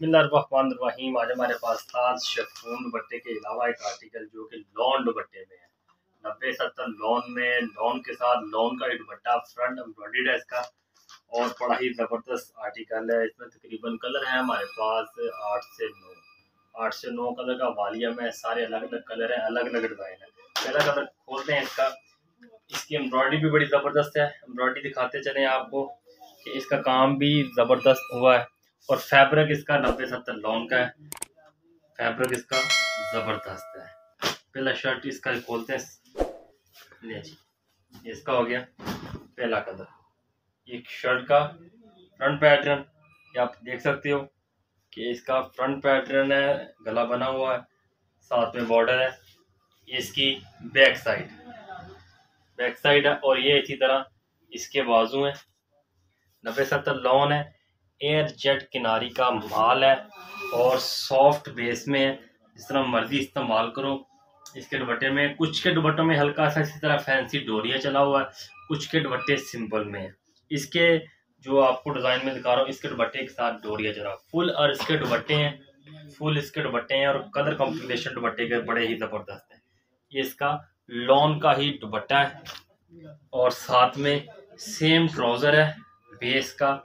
बिस्मिल्लाहिर्रहमानिर्रहीम। आज हमारे पास था शिफॉन दुपट्टे के अलावा एक आर्टिकल जो कि लॉन दुपट्टे में है। 90-70 लॉन में, लॉन के साथ लॉन का दुपट्टा फ्रंट एम्ब्रॉयडर्ड है इसका, और बड़ा ही ज़बरदस्त आर्टिकल है। इसमें तकरीबन कलर है हमारे पास 8 से 9 कलर का वॉल्यूम है। सारे अलग अलग कलर है, अलग अलग डिज़ाइन है। पहला कलर खोलते हैं इसका। इसकी एम्ब्रॉयडरी भी बड़ी ज़बरदस्त है। एम्ब्रॉयडरी दिखाते चले आपको कि इसका काम भी ज़बरदस्त हुआ है, और फैब्रिक इसका 90-70 लॉन का है। फैब्रिक इसका ज़बरदस्त है। पहला शर्ट इसका खोलते हैं। ले जी, इसका हो गया पहला कलर। एक शर्ट का फ्रंट पैटर्न ये आप देख सकते हो कि इसका फ्रंट पैटर्न है, गला बना हुआ है, साथ में बॉर्डर है। इसकी बैक साइड है, और ये इसी तरह इसके बाजू हैं। 90-70 लॉन है, एयर जेट किनारी का माल है, और सॉफ्ट बेस में है। जिस तरह मर्जी इस्तेमाल करो। इसके दुपट्टे में, कुछ के दुपट्टों में हल्का सा इसी तरह फैंसी डोरिया चला हुआ है, कुछ के दुपट्टे सिंपल में है। इसके जो आपको डिजाइन में दिखा रहा हूँ, इसके दुपट्टे के साथ डोरिया चला फुल, और इसके दुपट्टे हैं फुल, इसके दुपट्टे हैं, और कलर कॉम्बिनेशन दुपट्टे के बड़े ही जबरदस्त है। ये इसका लॉन का ही दुपट्टा है, और साथ में सेम ट्राउजर है बेस का,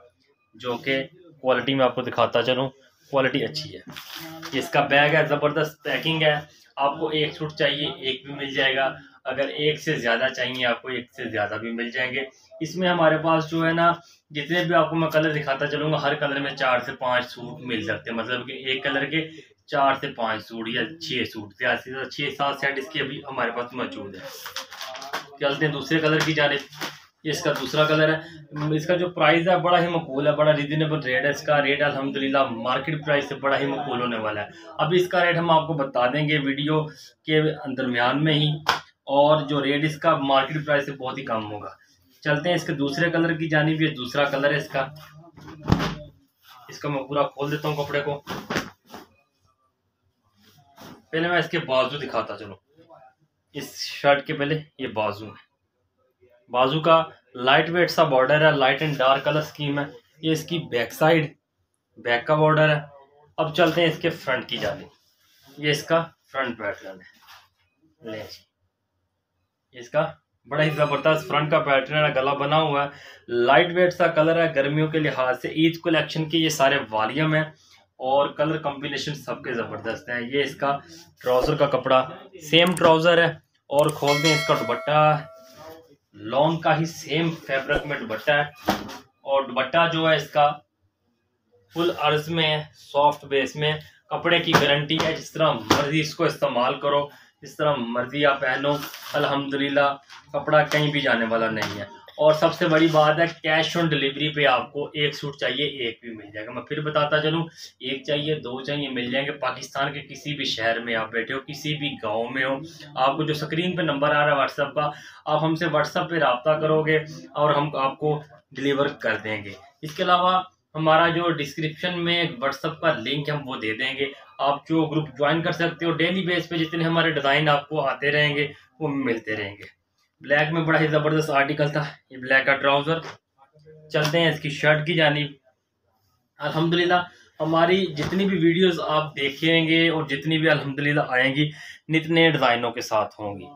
जो कि क्वालिटी में आपको दिखाता चलूँ, क्वालिटी अच्छी है। इसका बैग है, ज़बरदस्त पैकिंग है। आपको एक सूट चाहिए एक भी मिल जाएगा, अगर एक से ज़्यादा चाहिए आपको एक से ज़्यादा भी मिल जाएंगे। इसमें हमारे पास जो है ना, जितने भी आपको मैं कलर दिखाता चलूँगा, हर कलर में 4 से 5 सूट मिल सकते हैं। मतलब कि एक कलर के 4 से 5 सूट या 6 सूट, 6-7 सेट इसके अभी हमारे पास मौजूद है। चलते हैं दूसरे कलर की जानिब। इसका दूसरा कलर है। इसका जो प्राइस है बड़ा ही मकबूल है, बड़ा रिजनेबल रेट है। इसका रेट अल्हम्दुलिल्लाह मार्केट प्राइस से बड़ा ही मकबूल होने वाला है। अब इसका रेट हम आपको बता देंगे वीडियो के दरमियान में ही, और जो रेट इसका मार्केट प्राइस से बहुत ही कम होगा। चलते हैं इसके दूसरे कलर की जानिब। ये दूसरा कलर है इसका। इसका मैं पूरा खोल देता हूँ कपड़े को। पहले मैं इसके बाजू दिखाता चलूँ। इस शर्ट के पहले ये बाजू है। बाजू का लाइट वेट सा बॉर्डर है, light and dark colour scheme है। ये इसकी बैक साइड, बैक का बॉर्डर है। अब चलते हैं इसके फ्रंट की जानिब। ये इसका फ्रंट पैटर्न है। ले जी, इसका बड़ा ही जबरदस्त फ्रंट का पैटर्न है, गला बना हुआ है, लाइट वेट सा कलर है। गर्मियों के लिहाज से ईद कलेक्शन के ये सारे वॉल्यूम है, और कलर कॉम्बिनेशन सबके जबरदस्त है। ये इसका ट्राउजर का कपड़ा सेम ट्राउजर है, और खोल दें इसका दुपट्टा। लॉन का ही सेम फैब्रिक में दुपट्टा है, और दुपट्टा जो है इसका फुल अर्ज में है, सॉफ्ट बेस में। कपड़े की गारंटी है, जिस तरह मर्जी इसको इस्तेमाल करो, जिस तरह मर्जी आप पहनो, अल्हम्दुलिल्लाह कपड़ा कहीं भी जाने वाला नहीं है। और सबसे बड़ी बात है, कैश ऑन डिलीवरी पे आपको एक सूट चाहिए एक भी मिल जाएगा। मैं फिर बताता चलूँ, एक चाहिए दो चाहिए मिल जाएंगे। पाकिस्तान के किसी भी शहर में आप बैठे हो, किसी भी गांव में हो, आपको जो स्क्रीन पे नंबर आ रहा है व्हाट्सएप का, आप हमसे व्हाट्सएप पे रब्ता करोगे और हम आपको डिलीवर कर देंगे। इसके अलावा हमारा जो डिस्क्रिप्शन में व्हाट्सएप का लिंक है हम वो दे देंगे। आप जो ग्रुप ज्वाइन कर सकते हो। डेली बेस पे जितने हमारे डिज़ाइन आपको आते रहेंगे वो मिलते रहेंगे। ब्लैक में बड़ा ही ज़बरदस्त आर्टिकल था, ये ब्लैक का ट्राउज़र। चलते हैं इसकी शर्ट की जानिब। अल्हम्दुलिल्लाह हमारी जितनी भी वीडियोस आप देखेंगे और जितनी भी अल्हम्दुलिल्लाह आएंगी, नित नए डिज़ाइनों के साथ होंगी।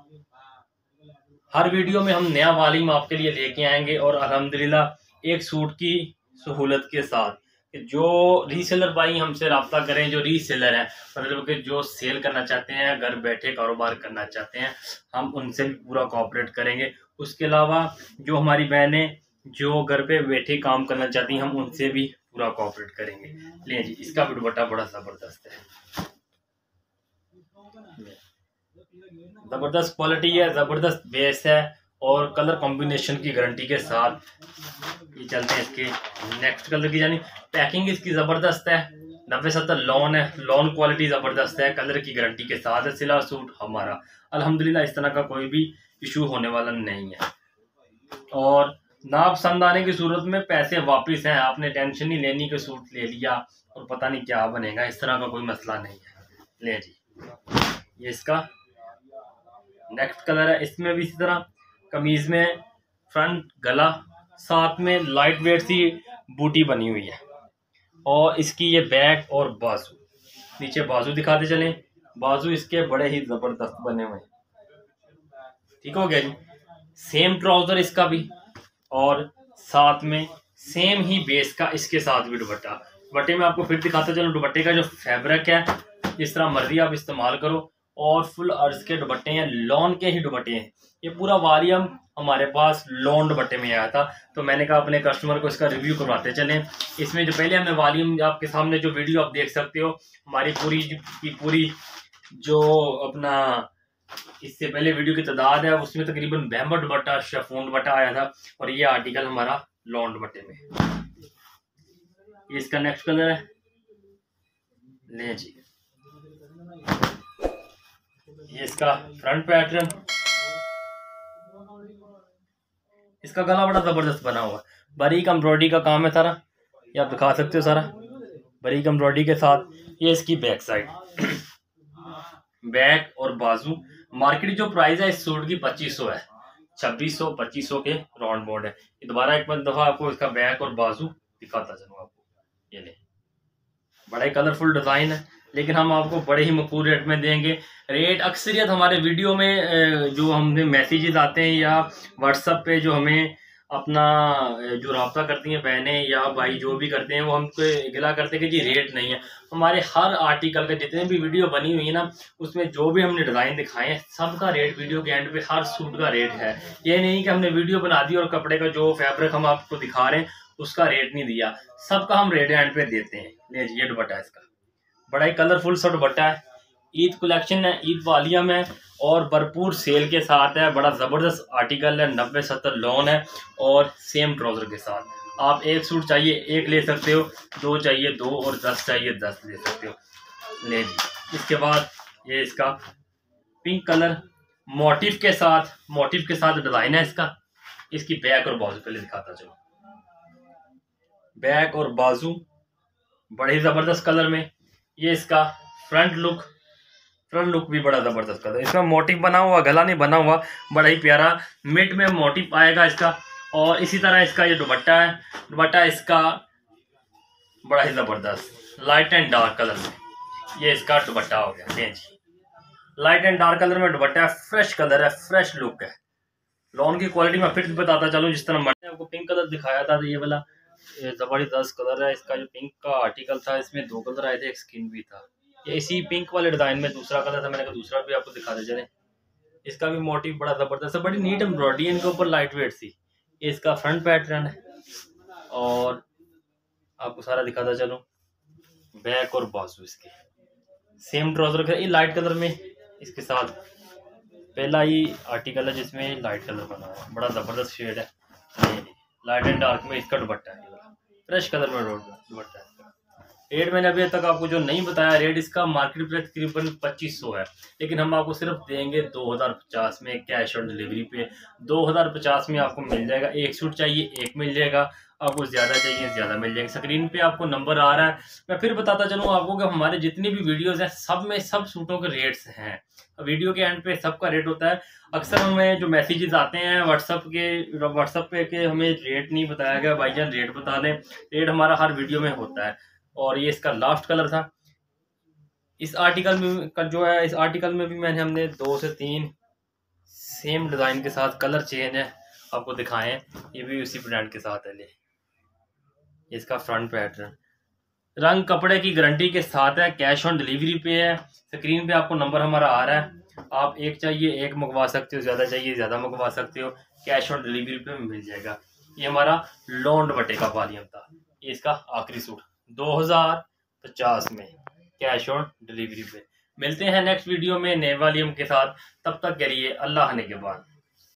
हर वीडियो में हम नया वॉल्यूम आपके लिए लेके आएंगे, और अल्हम्दुलिल्लाह एक सूट की सहूलत के साथ। जो रीसेलर भाई हमसे रब्ता करें, जो रीसेलर हैं, मतलब कि जो सेल करना चाहते हैं, घर बैठे कारोबार करना चाहते हैं, हम उनसे भी पूरा कोऑपरेट करेंगे। उसके अलावा जो हमारी बहनें जो घर पे बैठे काम करना चाहती हैं, हम उनसे भी पूरा कोऑपरेट करेंगे। ले जी, इसका भी दुपट्टा बड़ा ज़बरदस्त है, ज़बरदस्त क्वालिटी है, ज़बरदस्त बेस है, और कलर कॉम्बिनेशन की गारंटी के साथ। ये चलते हैं इसके नेक्स्ट कलर की, यानी पैकिंग इसकी ज़बरदस्त है। 90-70 लॉन है, लॉन क्वालिटी ज़बरदस्त है, कलर की गारंटी के साथ है। सिला सूट हमारा अल्हम्दुलिल्लाह इस तरह का कोई भी इशू होने वाला नहीं है, और ना पसंद आने की सूरत में पैसे वापस हैं। आपने टेंशन नहीं लेनी कि सूट ले लिया और पता नहीं क्या बनेगा, इस तरह का कोई मसला नहीं है। ले जी, ये इसका नेक्स्ट कलर है। इसमें भी इसी तरह कमीज में फ्रंट गला, साथ में लाइट वेट सी बूटी बनी हुई है, और इसकी ये बैक और बाजू, नीचे बाजू दिखाते चलें। बाजू इसके बड़े ही जबरदस्त बने हुए हैं। ठीक हो गया जी। सेम ट्राउजर इसका भी, और साथ में सेम ही बेस का इसके साथ भी दुपट्टा। दुपट्टे में आपको फिर दिखाता चलो, दुपट्टे का जो फैब्रिक है इस तरह मर्जी आप इस्तेमाल करो, और फुल अर्ज के दुपट्टे हैं, लॉन के ही दुपट्टे हैं। ये पूरा वॉल्यूम हमारे पास लॉन दुपट्टे में आया था, तो मैंने कहा अपने कस्टमर को इसका रिव्यू करवाते चलें। इसमें जो पहले हमने वॉल्यूम, आपके सामने जो वीडियो आप देख सकते हो, हमारी पूरी जो अपना इससे पहले वीडियो की तादाद है उसमें तकरीबन बैम्बर दुपट्टा, शिफॉन दुपट्टा आया था, और ये आर्टिकल हमारा लॉन दुपट्टे में। ये इसका नेक्स्ट कलर है, ले जी। ये इसका फ्रंट पैटर्न, इसका गला बड़ा जबरदस्त बना हुआ, बारीक एम्ब्रॉयडरी का काम है सारा, ये आप दिखा सकते हो सारा बारीक एम्ब्रॉयडरी के साथ। ये इसकी बैक साइड, बैक और बाजू। मार्केट जो प्राइस है इस सूट की 2500 है, 2600-2500 के राउंड बोर्ड है। ये दोबारा एक दफा आपको इसका बैक और बाजू दिखाता चलूँ आपको। ये ले, बड़ा ही कलरफुल डिजाइन है, लेकिन हम आपको बड़े ही मकबूल रेट में देंगे। रेट अक्सरियत हमारे वीडियो में जो हमने मैसेजेस आते हैं या व्हाट्सएप पे जो हमें अपना जो रब्ता करती हैं बहनें या भाई जो भी करते हैं, वो हमको गिला करते हैं कि जी रेट नहीं है। हमारे हर आर्टिकल का जितने भी वीडियो बनी हुई है ना, उसमें जो भी हमने डिज़ाइन दिखाए हैं सबका रेट वीडियो के एंड पे हर सूट का रेट है। ये नहीं कि हमने वीडियो बना दी और कपड़े का जो फैब्रिक हम आपको दिखा रहे हैं उसका रेट नहीं दिया, सबका हम रेट एंड पे देते हैं। ले ये दुपट्टा इसका बड़ा ही कलरफुल सा दुपट्टा है, ईद कलेक्शन है, ईद वालियम है, और भरपूर सेल के साथ है। बड़ा ज़बरदस्त आर्टिकल है, 90-70 लॉन है, और सेम ट्राउज़र के साथ। आप एक सूट चाहिए एक ले सकते हो, 2 चाहिए 2, और 10 चाहिए 10 ले सकते हो। ले जी। इसके बाद ये इसका पिंक कलर मोटिव के साथ डिज़ाइन है इसका। इसकी बैक और बाजू पहले दिखाता चलो, बैक और बाजू बड़े ही ज़बरदस्त कलर में। ये इसका फ्रंट लुक भी बड़ा ज़बरदस्त कलर, इसका मोटिव बना हुआ, गला नहीं बना हुआ, बड़ा ही प्यारा मिड में मोटिव आएगा इसका। और इसी तरह इसका ये दुपट्टा है, दुपट्टा इसका बड़ा ही ज़बरदस्त लाइट एंड डार्क कलर में। ये इसका दुपट्टा हो गया जी, लाइट एंड डार्क कलर में दुपट्टा है, फ्रेश कलर है, फ्रेश लुक है। लॉन की क्वालिटी में फिर बताता चलूँ, जिस तरह मैंने आपको पिंक कलर दिखाया था, तो ये वाला जबरदस्त कलर है। इसका जो पिंक का आर्टिकल था इसमें 2 कलर आए थे, एक स्किन भी था। ये इसी पिंक वाले डिजाइन में दूसरा कलर था, मैंने कहा दूसरा भी आपको दिखा दे चले। इसका भी मोटिव बड़ा जबरदस्त है, बड़ी नीट एम्ब्रॉयडरी इनके ऊपर, लाइट वेट सी। ये इसका फ्रंट पैटर्न है, और आपको सारा दिखाता चलो, बैक और बाजू इसके सेम ट्राउजर का, ये लाइट कलर में इसके साथ पहला ही आर्टिकल है जिसमें लाइट कलर बना हुआ है, बड़ा जबरदस्त शेड है। लाइट एंड डार्क में इसका दुपट्टा है, फ्रेश कलर में दुपट्टा है। रेट मैंने अभी तक आपको जो नहीं बताया, रेट इसका मार्केट प्राइस तकरीबन 2500 है, लेकिन हम आपको सिर्फ देंगे 2050 में, कैश ऑन डिलीवरी पे 2050 में आपको मिल जाएगा। एक सूट चाहिए एक मिल जाएगा, आपको ज़्यादा चाहिए ज़्यादा मिल जाएगा। स्क्रीन पे आपको नंबर आ रहा है। मैं फिर बताता चलूँ आपको कि हमारे जितनी भी वीडियोज़ हैं सब में सब सूटों के रेट्स हैं, वीडियो के एंड पे सबका रेट होता है। अक्सर हमें जो मैसेजेस आते हैं व्हाट्सएप पे कि हमें रेट नहीं बताया गया, भाईजान रेट बता दें। रेट हमारा हर वीडियो में होता है। और ये इसका लास्ट कलर था। इस आर्टिकल में का जो है, इस आर्टिकल में भी हमने 2 से 3 सेम डिज़ाइन के साथ कलर चेंज है आपको दिखाएं, ये भी उसी ब्रांड के साथ है। ले इसका फ्रंट पैटर्न, रंग कपड़े की गारंटी के साथ है, कैश ऑन डिलीवरी पे है। स्क्रीन पे आपको नंबर हमारा आ रहा है, आप एक चाहिए एक मंगवा सकते हो, ज़्यादा चाहिए ज़्यादा मंगवा सकते हो, कैश ऑन डिलीवरी पे मिल जाएगा। ये हमारा लॉन दुपट्टे का वॉल्यूम था, ये इसका आखिरी सूट 2050 में कैश ऑन डिलीवरी पे। मिलते हैं नेक्स्ट वीडियो में नए वॉल्यूम के साथ, तब तक के लिए अल्लाह ने के बाद।